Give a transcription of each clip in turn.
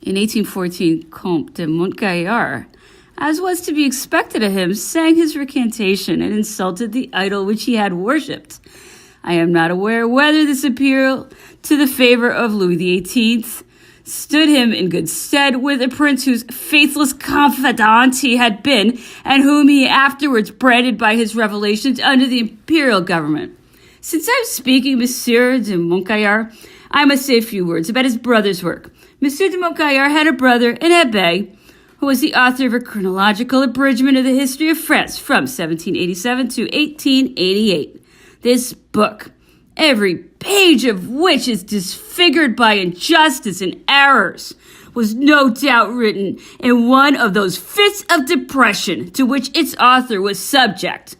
In 1814, Comte de Montgaillard, as was to be expected of him, sang his recantation and insulted the idol which he had worshipped. I am not aware whether this appeal to the favor of Louis XVIII stood him in good stead with a prince whose faithless confidant he had been, and whom he afterwards branded by his revelations under the imperial government. Since I am speaking Monsieur de Montgaillard, I must say a few words about his brother's work. Monsieur de Montgaillard had a brother, an abbé, who was the author of a chronological abridgment of the history of France from 1787 to 1888. This book, every page of which is disfigured by injustice and errors, was no doubt written in one of those fits of depression to which its author was subject.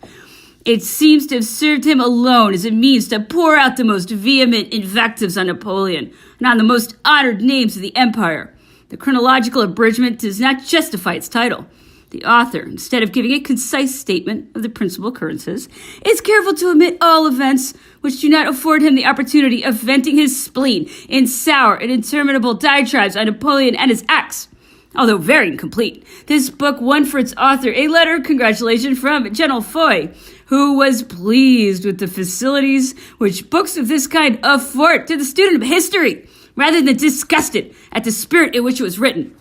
It seems to have served him alone as a means to pour out the most vehement invectives on Napoleon and on the most honored names of the empire. The chronological abridgment does not justify its title. The author, instead of giving a concise statement of the principal occurrences, is careful to omit all events which do not afford him the opportunity of venting his spleen in sour and interminable diatribes on Napoleon and his acts. Although very incomplete, this book won for its author a letter of congratulation from General Foy, who was pleased with the facilities which books of this kind afford to the student of history, rather than disgusted at the spirit in which it was written.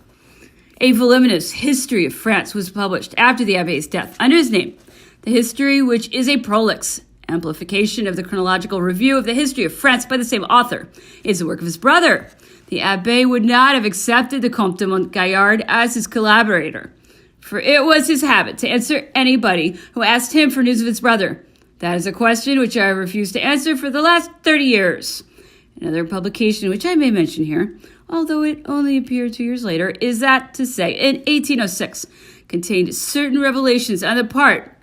A voluminous history of France was published after the abbé's death under his name. The history, which is a prolix amplification of the chronological review of the history of France by the same author, is the work of his brother. The abbé would not have accepted the Comte de Montgaillard as his collaborator, for it was his habit to answer anybody who asked him for news of his brother. That is a question which I have refused to answer for the last 30 years. Another publication which I may mention here, although it only appeared 2 years later, is that to say, in 1806, contained certain revelations on the part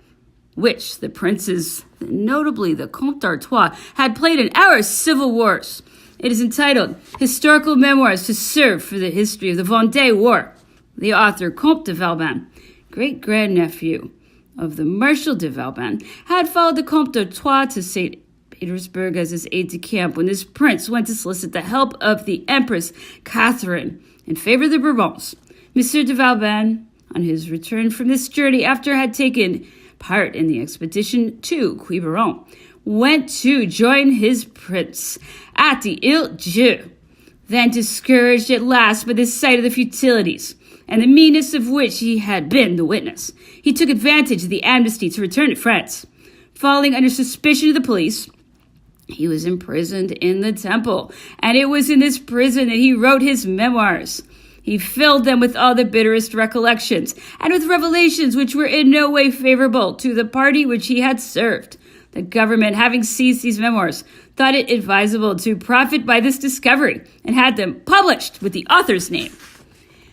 which the princes, notably the Comte d'Artois, had played in our civil wars. It is entitled Historical Memoirs to Serve for the History of the Vendée War. The author, Comte de Vauban, great-grandnephew of the Marshal de Vauban, had followed the Comte d'Artois to St. Petersburg as his aide-de-camp when this prince went to solicit the help of the Empress Catherine in favor of the Bourbons. Monsieur de Vauban, on his return from this journey after had taken part in the expedition to Quiberon, went to join his prince at the Ile-Dieu. Then, discouraged at last by the sight of the futilities and the meanness of which he had been the witness, he took advantage of the amnesty to return to France. Falling under suspicion of the police, he was imprisoned in the Temple, and it was in this prison that he wrote his memoirs. He filled them with all the bitterest recollections, and with revelations which were in no way favorable to the party which he had served. The government, having seized these memoirs, thought it advisable to profit by this discovery, and had them published with the author's name.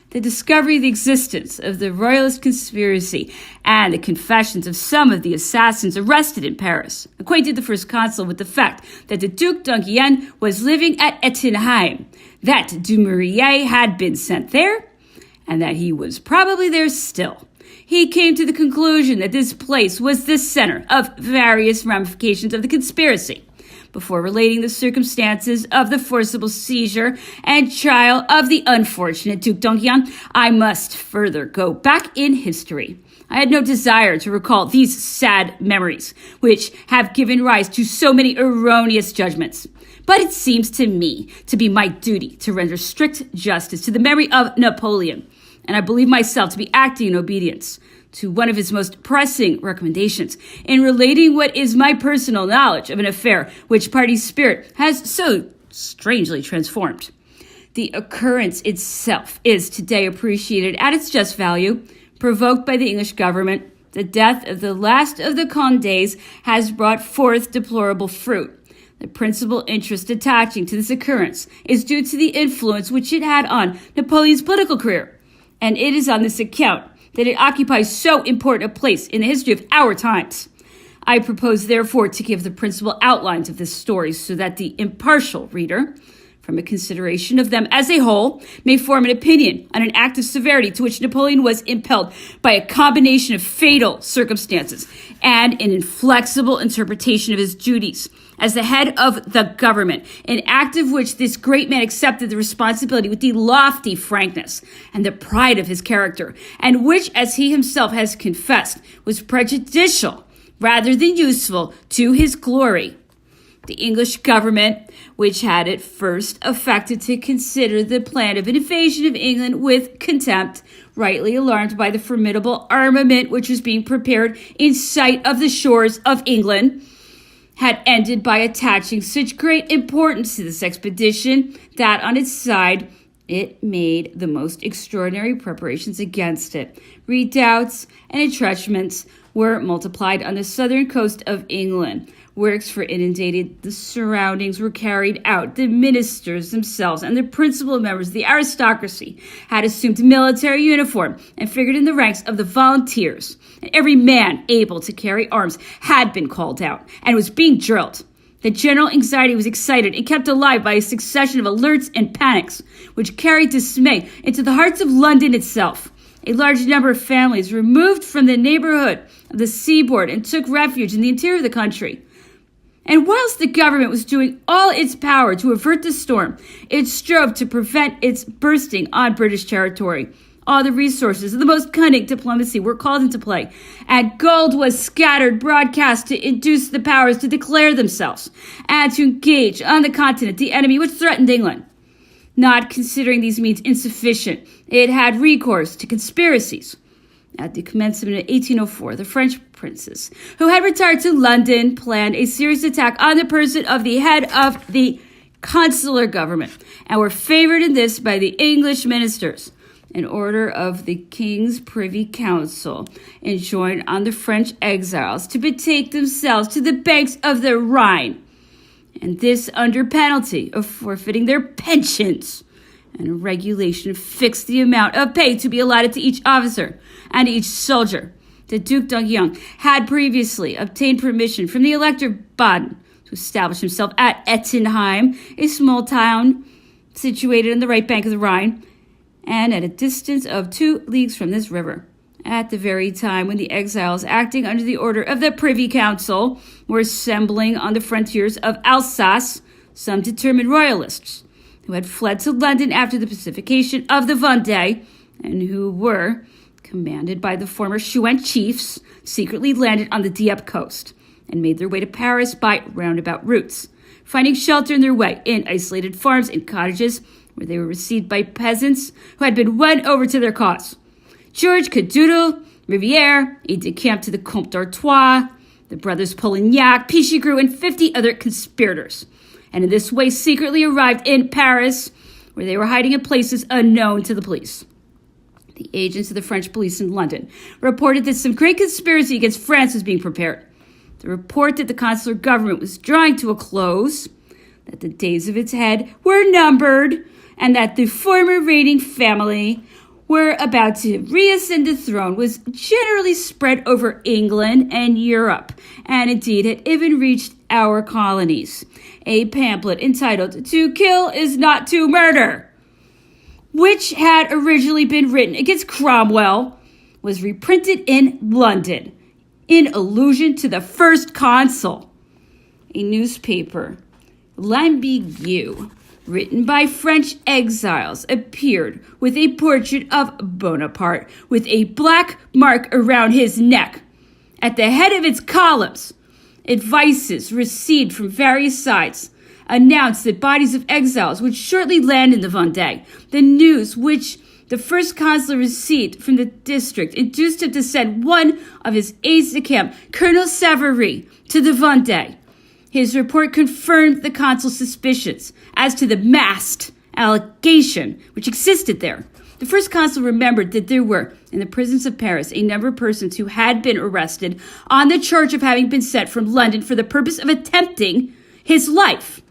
The discovery of the existence of the royalist conspiracy and the confessions of some of the assassins arrested in Paris acquainted the first consul with the fact that the Duc d'Enghien was living at Ettenheim, that Dumouriez had been sent there, and that he was probably there still. He came to the conclusion that this place was the center of various ramifications of the conspiracy. Before relating the circumstances of the forcible seizure and trial of the unfortunate Duc d'Enghien, I must further go back in history. I had no desire to recall these sad memories, which have given rise to so many erroneous judgments. But it seems to me to be my duty to render strict justice to the memory of Napoleon, and I believe myself to be acting in obedience to one of his most pressing recommendations in relating what is my personal knowledge of an affair which party spirit has so strangely transformed. The occurrence itself is today appreciated at its just value, provoked by the English government. The death of the last of the Condés has brought forth deplorable fruit. The principal interest attaching to this occurrence is due to the influence which it had on Napoleon's political career, and it is on this account that it occupies so important a place in the history of our times. I propose, therefore, to give the principal outlines of this story so that the impartial reader, from a consideration of them as a whole, may form an opinion on an act of severity to which Napoleon was impelled by a combination of fatal circumstances and an inflexible interpretation of his duties, as the head of the government, an act of which this great man accepted the responsibility with the lofty frankness and the pride of his character, and which, as he himself has confessed, was prejudicial rather than useful to his glory. The English government, which had at first affected to consider the plan of an invasion of England with contempt, rightly alarmed by the formidable armament which was being prepared in sight of the shores of England, had ended by attaching such great importance to this expedition that on its side it made the most extraordinary preparations against it. Redoubts and entrenchments were multiplied on the southern coast of England. Works for inundating the surroundings were carried out. The ministers themselves and the principal members of the aristocracy had assumed military uniform and figured in the ranks of the volunteers. And every man able to carry arms had been called out and was being drilled. The general anxiety was excited and kept alive by a succession of alerts and panics, which carried dismay into the hearts of London itself. A large number of families removed from the neighborhood of the seaboard and took refuge in the interior of the country. And whilst the government was doing all its power to avert the storm, it strove to prevent its bursting on British territory. All the resources of the most cunning diplomacy were called into play, and gold was scattered broadcast to induce the powers to declare themselves and to engage on the continent the enemy which threatened England. Not considering these means insufficient, it had recourse to conspiracies. At the commencement of 1804, the French princes, who had retired to London, planned a serious attack on the person of the head of the consular government, and were favored in this by the English ministers. An order of the King's Privy Council enjoined on the French exiles to betake themselves to the banks of the Rhine, and this under penalty of forfeiting their pensions. And a regulation fixed the amount of pay to be allotted to each officer and each soldier. The Duc d'Enghien had previously obtained permission from the Elector of Baden to establish himself at Ettenheim, a small town situated on the right bank of the Rhine, and at a distance of 2 leagues from this river. At the very time when the exiles, acting under the order of the Privy Council, were assembling on the frontiers of Alsace, some determined royalists who had fled to London after the pacification of the Vendée, and who were commanded by the former Chouan chiefs, secretly landed on the Dieppe coast and made their way to Paris by roundabout routes, finding shelter in their way in isolated farms and cottages where they were received by peasants who had been won over to their cause. George Cadoudal, Rivière, aide-de-camp to the Comte d'Artois, the brothers Polignac, Pichegru, and 50 other conspirators, and in this way secretly arrived in Paris, where they were hiding in places unknown to the police. The agents of the French police in London reported that some great conspiracy against France was being prepared. The report that the consular government was drawing to a close, that the days of its head were numbered, and that the former reigning family were about to reascend the throne was generally spread over England and Europe, and indeed had even reached our colonies. A pamphlet entitled "To Kill is Not to Murder," which had originally been written against Cromwell, was reprinted in London in allusion to the first consul. A newspaper, L'Ambigu, written by French exiles, appeared with a portrait of Bonaparte with a black mark around his neck. At the head of its columns, advices received from various sides announced that bodies of exiles would shortly land in the Vendée. The news which the first consul received from the district induced him to send one of his aides-de-camp, Colonel Savary, to the Vendée. His report confirmed the consul's suspicions as to the masked allegation which existed there. The first consul remembered that there were, in the prisons of Paris, a number of persons who had been arrested on the charge of having been sent from London for the purpose of attempting his life.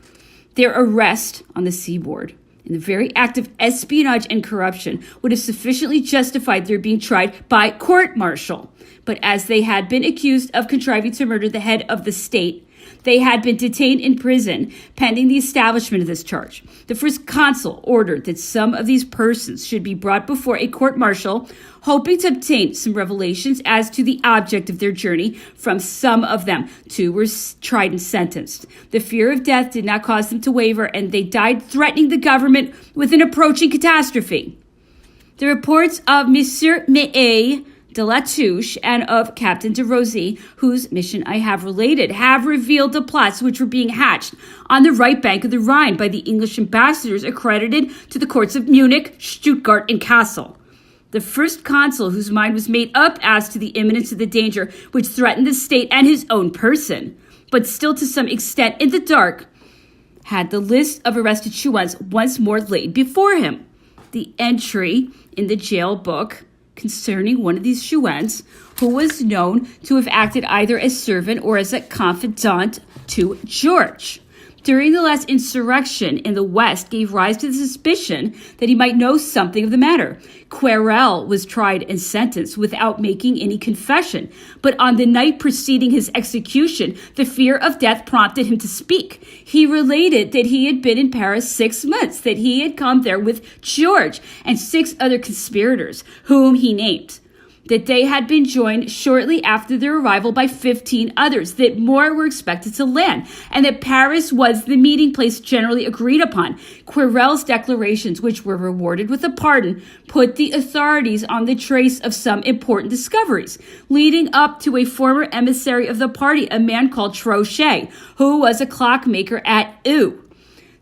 Their arrest on the seaboard, in the very act of espionage and corruption, would have sufficiently justified their being tried by court-martial. But as they had been accused of contriving to murder the head of the state, They had been detained in prison pending the establishment of this charge. The first consul ordered that some of these persons should be brought before a court-martial, hoping to obtain some revelations as to the object of their journey from some of them. 2 were tried and sentenced. The fear of death did not cause them to waver, and they died threatening the government with an approaching catastrophe. The reports of Monsieur Méneval de la Touche and of Captain de Rosy, whose mission I have related, have revealed the plots which were being hatched on the right bank of the Rhine by the English ambassadors accredited to the courts of Munich, Stuttgart, and Kassel. The first consul, whose mind was made up as to the imminence of the danger which threatened the state and his own person, but still to some extent in the dark, had the list of arrested Chouans once more laid before him. The entry in the jail book concerning one of these Chouans, who was known to have acted either as servant or as a confidant to George during the last insurrection in the West, gave rise to the suspicion that he might know something of the matter. Querelle was tried and sentenced without making any confession, but on the night preceding his execution, the fear of death prompted him to speak. He related that he had been in Paris 6 months, that he had come there with George and 6 other conspirators, whom he named, that they had been joined shortly after their arrival by 15 others, that more were expected to land, and that Paris was the meeting place generally agreed upon. Querelle's declarations, which were rewarded with a pardon, put the authorities on the trace of some important discoveries, leading up to a former emissary of the party, a man called Trochet, who was a clockmaker at Eu.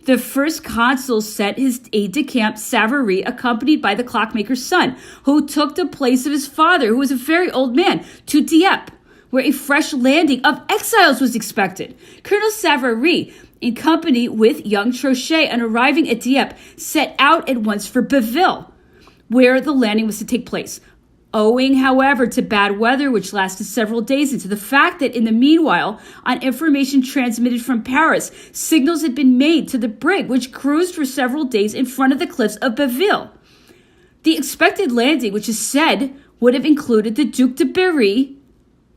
The first consul sent his aide-de-camp Savary, accompanied by the clockmaker's son, who took the place of his father, who was a very old man, to Dieppe, where a fresh landing of exiles was expected. Colonel Savary, in company with young Trochet, on arriving at Dieppe, set out at once for Belleville, where the landing was to take place. Owing, however, to bad weather, which lasted several days, and to the fact that in the meanwhile, on information transmitted from Paris, signals had been made to the brig, which cruised for several days in front of the cliffs of Belleville. The expected landing, which is said would have included the Duc de Berry,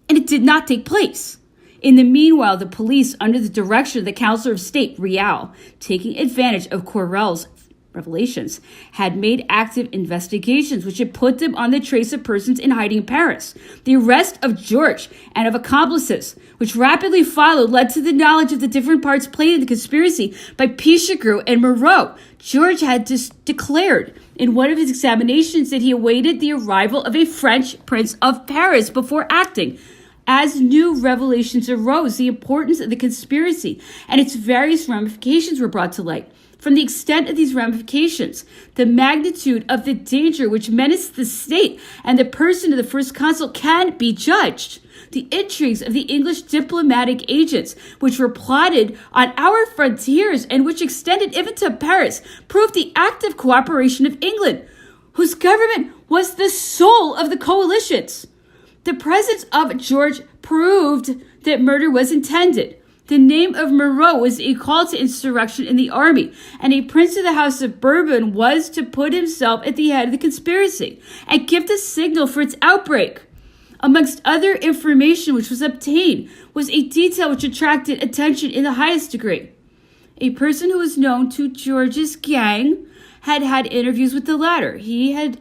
and it did not take place. In the meanwhile, the police, under the direction of the Councillor of State, Rial, taking advantage of Querelle's revelations, had made active investigations which had put them on the trace of persons in hiding in Paris. The arrest of George and of accomplices, which rapidly followed, led to the knowledge of the different parts played in the conspiracy by Pichegru and Moreau. George had declared in one of his examinations that he awaited the arrival of a French Prince of Paris before acting. As new revelations arose, the importance of the conspiracy and its various ramifications were brought to light. From the extent of these ramifications, the magnitude of the danger which menaced the state and the person of the first consul can be judged. The intrigues of the English diplomatic agents, which were plotted on our frontiers and which extended even to Paris, proved the active cooperation of England, whose government was the soul of the coalitions. The presence of George proved that murder was intended. The name of Moreau was a call to insurrection in the army, and a prince of the House of Bourbon was to put himself at the head of the conspiracy and give the signal for its outbreak. Amongst other information which was obtained was a detail which attracted attention in the highest degree. A person who was known to George's gang had had interviews with the latter. He had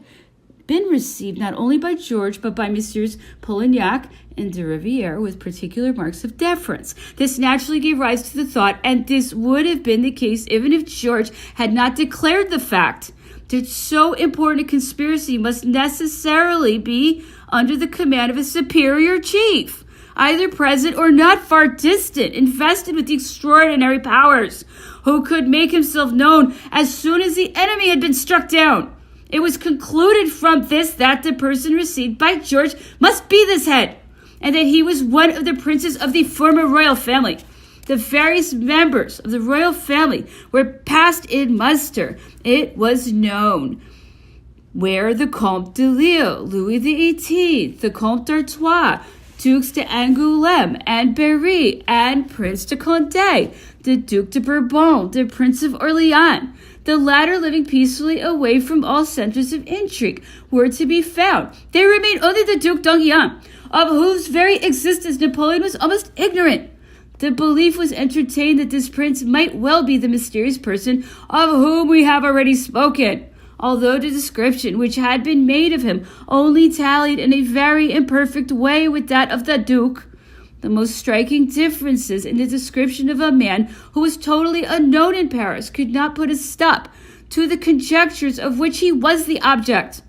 been received not only by George, but by Messieurs Polignac and de Rivière with particular marks of deference. This naturally gave rise to the thought, and this would have been the case even if George had not declared the fact, that so important a conspiracy must necessarily be under the command of a superior chief, either present or not far distant, invested with the extraordinary powers, who could make himself known as soon as the enemy had been struck down. It was concluded from this that the person received by George must be this head, and that he was one of the princes of the former royal family. The various members of the royal family were passed in muster. It was known where the Comte de Lille, Louis XVIII, the Comte d'Artois, Dukes de Angoulême and Berry, and Prince de Condé, the Duc de Bourbon, the Prince of Orleans, the latter living peacefully away from all centers of intrigue, were to be found. There remained only the Duc d'Enghien, of whose very existence Napoleon was almost ignorant. The belief was entertained that this prince might well be the mysterious person of whom we have already spoken, although the description which had been made of him only tallied in a very imperfect way with that of the Duke. The most striking differences in the description of a man who was totally unknown in Paris could not put a stop to the conjectures of which he was the object.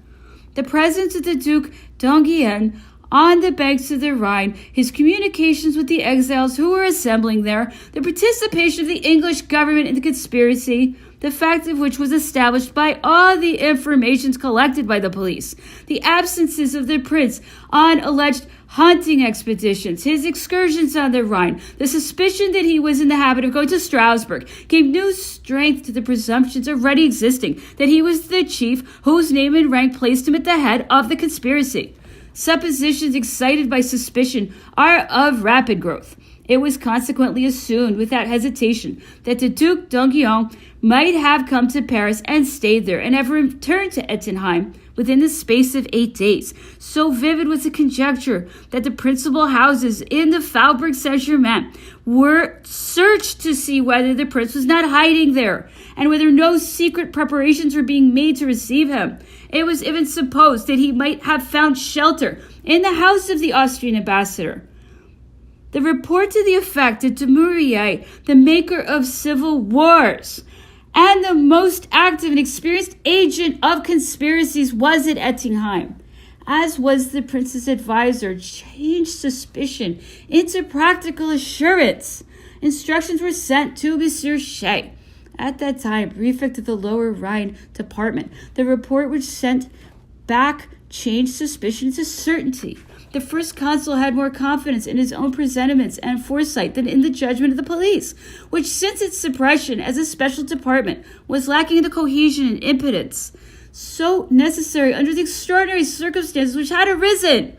The presence of the Duke d'Enghien on the banks of the Rhine, his communications with the exiles who were assembling there, the participation of the English government in the conspiracy, the fact of which was established by all the informations collected by the police, the absences of the prince on alleged hunting expeditions, his excursions on the Rhine, the suspicion that he was in the habit of going to Strasbourg, gave new strength to the presumptions already existing that he was the chief whose name and rank placed him at the head of the conspiracy. Suppositions excited by suspicion are of rapid growth. It was consequently assumed without hesitation that the Duc d'Enghien might have come to Paris and stayed there and have returned to Ettenheim within the space of 8 days. So vivid was the conjecture that the principal houses in the Faubourg Saint-Germain were searched to see whether the prince was not hiding there and whether no secret preparations were being made to receive him. It was even supposed that he might have found shelter in the house of the Austrian ambassador. The report to the effect that Dumouriez, the maker of civil wars and the most active and experienced agent of conspiracies, was at Ettenheim, as was the prince's advisor, changed suspicion into practical assurance. Instructions were sent to Monsieur Shea, at that time prefect of the Lower Rhine department. The report which sent back changed suspicion into certainty. The first consul had more confidence in his own presentiments and foresight than in the judgment of the police, which, since its suppression as a special department, was lacking in the cohesion and impotence so necessary under the extraordinary circumstances which had arisen.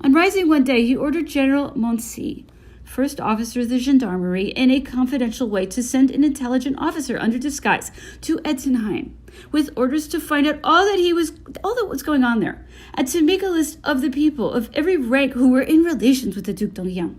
On rising one day, he ordered General Moncey, first officer of the gendarmerie, in a confidential way to send an intelligent officer under disguise to Ettenheim, with orders to find out all that was going on there, and to make a list of the people of every rank who were in relations with the Duc d'Enghien.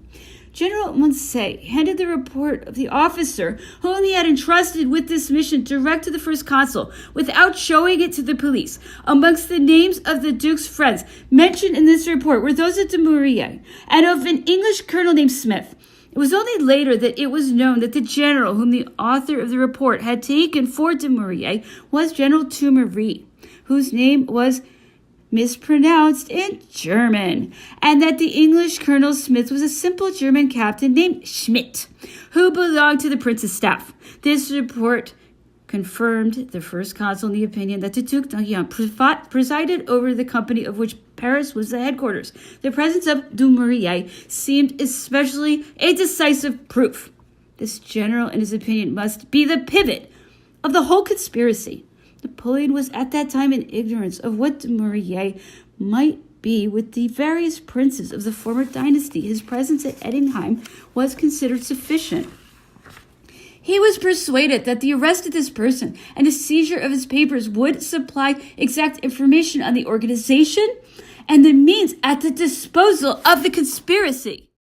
General Moncey handed the report of the officer whom he had entrusted with this mission direct to the first consul, without showing it to the police. Amongst the names of the Duke's friends mentioned in this report were those of Dumouriez and of an English colonel named Smith. It was only later that it was known that the general whom the author of the report had taken for Dumouriez was General Tuileries, whose name was mispronounced in German, and that the English Colonel Smith was a simple German captain named Schmidt, who belonged to the prince's staff. This report confirmed the first consul in the opinion that the Duc d'Enghien presided over the company of which Paris was the headquarters. The presence of Dumouriez seemed especially a decisive proof. This general, in his opinion, must be the pivot of the whole conspiracy. Napoleon was at that time in ignorance of what Dumouriez might be with the various princes of the former dynasty. His presence at Ettenheim was considered sufficient. He was persuaded that the arrest of this person and the seizure of his papers would supply exact information on the organization and the means at the disposal of the conspiracy.